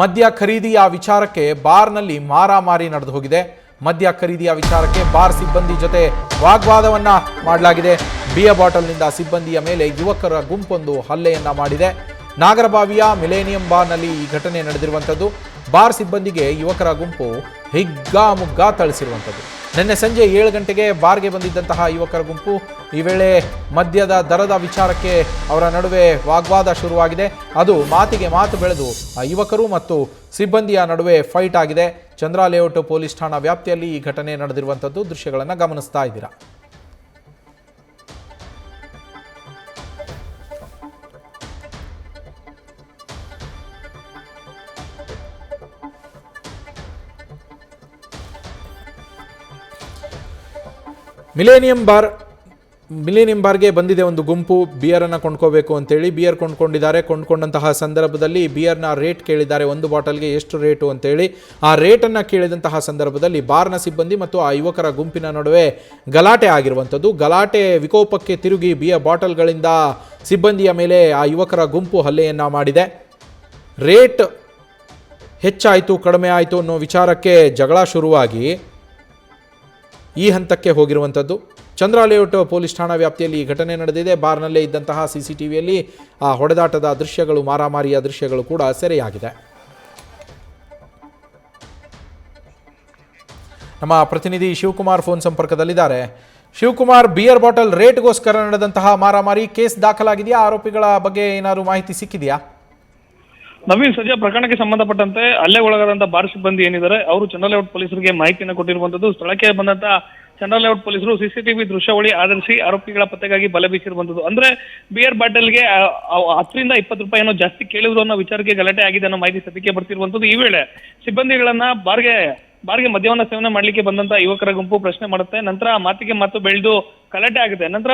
ಮದ್ಯ ಖರೀದಿಯ ವಿಚಾರಕ್ಕೆ ಬಾರ್ನಲ್ಲಿ ಮಾರಾಮಾರಿ ನಡೆದು ಹೋಗಿದೆ. ಮದ್ಯ ಖರೀದಿಯ ವಿಚಾರಕ್ಕೆ ಬಾರ್ ಸಿಬ್ಬಂದಿ ಜೊತೆ ವಾಗ್ವಾದವನ್ನ ಮಾಡಲಾಗಿದೆ. ಬಿಯರ್ ಬಾಟಲ್ನಿಂದ ಸಿಬ್ಬಂದಿಯ ಮೇಲೆ ಯುವಕರ ಗುಂಪೊಂದು ಹಲ್ಲೆಯನ್ನ ಮಾಡಿದೆ. ನಾಗರಬಾವಿಯ ಮಿಲೇನಿಯಂ ಬಾರ್ನಲ್ಲಿ ಈ ಘಟನೆ ನಡೆದಿರುವಂಥದ್ದು. ಬಾರ್ ಸಿಬ್ಬಂದಿಗೆ ಯುವಕರ ಗುಂಪು ಹಿಗ್ಗಾಮುಗ್ಗಾ ಥಳಿಸಿರುವಂಥದ್ದು. ನಿನ್ನೆ ಸಂಜೆ 7 ಗಂಟೆಗೆ ಬಾರ್ಗೆ ಬಂದಿದ್ದಂತಹ ಯುವಕರ ಗುಂಪು ಈ ವೇಳೆ ಮದ್ಯದ ದರದ ವಿಚಾರಕ್ಕೆ ಅವರ ನಡುವೆ ವಾಗ್ವಾದ ಶುರುವಾಗಿದೆ. ಅದು ಮಾತಿಗೆ ಮಾತು ಬೆಳೆದು ಆ ಯುವಕರು ಮತ್ತು ಸಿಬ್ಬಂದಿಯ ನಡುವೆ ಫೈಟ್ ಆಗಿದೆ. ಚಂದ್ರ ಲೇಔಟ್ ಪೊಲೀಸ್ ಠಾಣಾ ವ್ಯಾಪ್ತಿಯಲ್ಲಿ ಈ ಘಟನೆ ನಡೆದಿರುವಂಥದ್ದು. ದೃಶ್ಯಗಳನ್ನು ಗಮನಿಸ್ತಾ ಇದ್ದೀರಾ. ಮಿಲೇನಿಯಂ ಬಾರ್ಗೆ ಬಂದಿದೆ ಒಂದು ಗುಂಪು. ಬಿಯರನ್ನು ಕೊಂಡ್ಕೋಬೇಕು ಅಂತೇಳಿ ಬಿಯರ್ ಕೊಂಡ್ಕೊಂಡಿದ್ದಾರೆ. ಕೊಂಡ್ಕೊಂಡಂತಹ ಸಂದರ್ಭದಲ್ಲಿ ಬಿಯರ್ನ ರೇಟ್ ಕೇಳಿದ್ದಾರೆ. ಒಂದು ಬಾಟಲ್ಗೆ ಎಷ್ಟು ರೇಟು ಅಂತೇಳಿ ಆ ರೇಟನ್ನು ಕೇಳಿದಂತಹ ಸಂದರ್ಭದಲ್ಲಿ ಬಾರ್ನ ಸಿಬ್ಬಂದಿ ಮತ್ತು ಆ ಯುವಕರ ಗುಂಪಿನ ನಡುವೆ ಗಲಾಟೆ ಆಗಿರುವಂಥದ್ದು. ಗಲಾಟೆ ವಿಕೋಪಕ್ಕೆ ತಿರುಗಿ ಬಿಯರ್ ಬಾಟಲ್ಗಳಿಂದ ಸಿಬ್ಬಂದಿಯ ಮೇಲೆ ಆ ಯುವಕರ ಗುಂಪು ಹಲ್ಲೆಯನ್ನು ಮಾಡಿದೆ. ರೇಟ್ ಹೆಚ್ಚಾಯಿತು ಕಡಿಮೆ ಆಯಿತು ಅನ್ನೋ ವಿಚಾರಕ್ಕೆ ಜಗಳ ಶುರುವಾಗಿ ಈ ಹಂತಕ್ಕೆ ಹೋಗಿರುವಂಥದ್ದು. ಚಂದ್ರ ಲೇಔಟ್ ಪೊಲೀಸ್ ಠಾಣಾ ವ್ಯಾಪ್ತಿಯಲ್ಲಿ ಈ ಘಟನೆ ನಡೆದಿದೆ. ಬಾರ್ನಲ್ಲೇ ಇದ್ದಂತಹ CCTVಯಲ್ಲಿ ಆ ಹೊಡೆದಾಟದ ದೃಶ್ಯಗಳು, ಮಾರಾಮಾರಿಯ ದೃಶ್ಯಗಳು ಕೂಡ ಸೆರೆಯಾಗಿದೆ. ನಮ್ಮ ಪ್ರತಿನಿಧಿ ಶಿವಕುಮಾರ್ ಫೋನ್ ಸಂಪರ್ಕದಲ್ಲಿದ್ದಾರೆ. ಶಿವಕುಮಾರ್, ಬಿಯರ್ ಬಾಟಲ್ ರೇಟ್ಗೋಸ್ಕರ ನಡೆದಂತಹ ಮಾರಾಮಾರಿ ಕೇಸ್ ದಾಖಲಾಗಿದೆಯಾ? ಆರೋಪಿಗಳ ಬಗ್ಗೆ ಏನಾದರೂ ಮಾಹಿತಿ ಸಿಕ್ಕಿದೆಯಾ? ನವೀನ್, ಸದ್ಯ ಪ್ರಕರಣಕ್ಕೆ ಸಂಬಂಧಪಟ್ಟಂತೆ ಹಲ್ಲೆಗೊಳಗಾದಂತ ಬಾರ್ ಸಿಬ್ಬಂದಿ ಏನಿದ್ದಾರೆ ಅವರು ಚಂದ್ರ ಲೇಔಟ್ ಪೊಲೀಸರಿಗೆ ಮಾಹಿತಿಯನ್ನು ಕೊಟ್ಟಿರುವಂತದ್ದು. ಸ್ಥಳಕ್ಕೆ ಬಂದಂತ ಚಂದ್ರ ಲೇಔಟ್ ಪೊಲೀಸರು CCTV ದೃಶ್ಯಾವಳಿ ಆಧರಿಸಿ ಆರೋಪಿಗಳ ಪತ್ತೆಗಾಗಿ ಬಲೆ ಬೀಸಿರುವಂತದ್ದು. ಅಂದ್ರೆ ಬಿಯರ್ ಬಾಟಲ್ಗೆ 10 ರಿಂದ 20 ರೂಪಾಯಿ ಜಾಸ್ತಿ ಕೇಳಿದ್ರು ಅನ್ನೋ ವಿಚಾರಕ್ಕೆ ಗಲಾಟೆ ಆಗಿದೆ ಅನ್ನೋ ಮಾಹಿತಿ ಸದ್ಯಕ್ಕೆ ಬರ್ತಿರುವಂತದ್ದು. ಈ ವೇಳೆ ಸಿಬ್ಬಂದಿಗಳನ್ನ ಬಾರ್ಗೆ ಮದ್ಯವನ್ನ ಸೇವನೆ ಮಾಡ್ಲಿಕ್ಕೆ ಬಂದಂತ ಯುವಕರ ಗುಂಪು ಪ್ರಶ್ನೆ ಮಾಡುತ್ತೆ. ನಂತರ ಮಾತಿಗೆ ಮಾತು ಬೆಳೆದು ಗಲಾಟೆ ಆಗುತ್ತೆ. ನಂತರ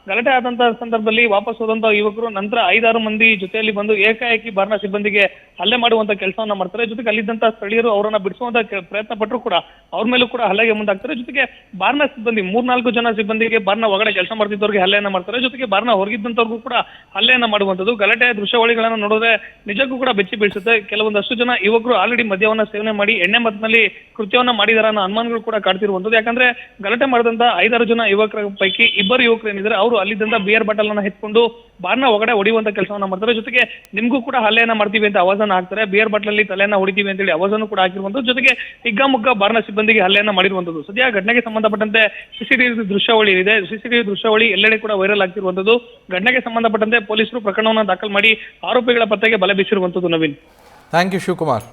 ಗಲಾಟೆ ಆದಂತ ಸಂದರ್ಭದಲ್ಲಿ ವಾಪಸ್ ಹೋದಂತ ಯುವಕರು ನಂತರ 5-6 ಮಂದಿ ಜೊತೆಯಲ್ಲಿ ಬಂದು ಏಕಾಏಕಿ ಬಾರ್ನ ಸಿಬ್ಬಂದಿಗೆ ಹಲ್ಲೆ ಮಾಡುವಂತ ಕೆಲಸವನ್ನ ಮಾಡ್ತಾರೆ. ಜೊತೆಗೆ ಅಲ್ಲಿದ್ದಂತ ಸ್ಥಳೀಯರು ಅವರನ್ನ ಬಿಡಿಸುವಂತ ಪ್ರಯತ್ನ ಪಟ್ಟರು ಕೂಡ ಅವ್ರ ಮೇಲೂ ಕೂಡ ಹಲ್ಲೆಗೆ ಮುಂದಾಗ್ತಾರೆ. ಜೊತೆಗೆ ಬಾರ್ನ ಸಿಬ್ಬಂದಿ 3-4 ಜನ ಸಿಬ್ಬಂದಿಗೆ ಬಾರ್ನ ಒಳಗಡೆ ಕೆಲಸ ಮಾಡ್ತಿದ್ದವ್ರಿಗೆ ಹಲ್ಲೆಯನ್ನ ಮಾಡ್ತಾರೆ. ಜೊತೆಗೆ ಬಾರ್ನ ಹೊರಗಿದ್ದಂತವ್ರಿಗೂ ಕೂಡ ಹಲ್ಲೆಯನ್ನ ಮಾಡುವಂತದ್ದು. ಗಲಾಟೆಯ ದೃಶ್ಯಾವಳಿಗಳನ್ನ ನೋಡಿದ್ರೆ ನಿಜಕ್ಕೂ ಕೂಡ ಬೆಚ್ಚಿ ಬೀಳಿಸುತ್ತೆ. ಕೆಲವೊಂದಷ್ಟು ಜನ ಯುವಕರು ಆಲ್ರೆಡಿ ಮದ್ಯವನ್ನ ಸೇವನೆ ಮಾಡಿ ಎಣ್ಣೆ ಮದ್ದಲ್ಲಿ ಕೃತ್ಯವನ್ನ ಮಾಡಿದಾರ ಅನ್ನೋ ಅನುಮಾನಗಳು ಕೂಡ ಕಾಡ್ತಿರುವಂತದ್ದು. ಯಾಕಂದ್ರೆ ಗಲಾಟೆ ಮಾಡಿದಂತ 5-6 ಜನ ಯುವಕರ ಪೈಕಿ 2 ಯುವಕರು ಏನಿದ್ದಾರೆ ಅವರು ಅಲ್ಲಿದ್ದಂತ ಬಿಯರ್ ಬಾಟಲ್ ಅನ್ನ ಎತ್ಕೊಂಡು ಬಾರ್ನ ಒಳಗಡೆ ಹೊಡೆಯುವಂತ ಕೆಲಸವನ್ನ ಮಾಡ್ತಾರೆ. ಜೊತೆಗೆ ನಿಮ್ಗೂ ಕೂಡ ಹಲ್ಲೆಯನ್ನ ಮಾಡ್ತೀವಿ ಅಂತ ಆವಾಜನ್ನ ಹಾಕ್ತಾರೆ. ಬಿಯರ್ ಬಾಟಲ್ ಅಲ್ಲಿ ತಲೆಯನ್ನ ಹೊಡಿತೀವಿ ಅಂತ ಹೇಳಿ ಆವಾಜನ್ನು ಕೂಡ ಹಾಕಿರುವಂತದ್ದು. ಜೊತೆಗೆ ಹಿಗ್ಗಾಮುಗ್ಗಾ ಬಾರ್ನ ಸಿಬ್ಬಂದಿಗೆ ಹಲ್ಲೆಯನ್ನ ಮಾಡಿರುವಂತದ್ದು. ಸದ್ಯ ಘಟನೆಗೆ ಸಂಬಂಧಪಟ್ಟಂತೆ CCTV ದೃಶ್ಯಾವಳಿ ಇದೆ. CCTV ದೃಶ್ಯಾವಳಿ ಎಲ್ಲೆಡೆ ಕೂಡ ವೈರಲ್ ಆಗ್ತಿರುವಂತದ್ದು. ಘಟನೆಗೆ ಸಂಬಂಧಪಟ್ಟಂತೆ ಪೊಲೀಸರು ಪ್ರಕರಣವನ್ನ ದಾಖಲು ಮಾಡಿ ಆರೋಪಿಗಳ ಪತ್ತೆಗೆ ಬಲೆ ಬೀಸಿರುವಂತದ್ದು. Naveen, thank you Shivakumar.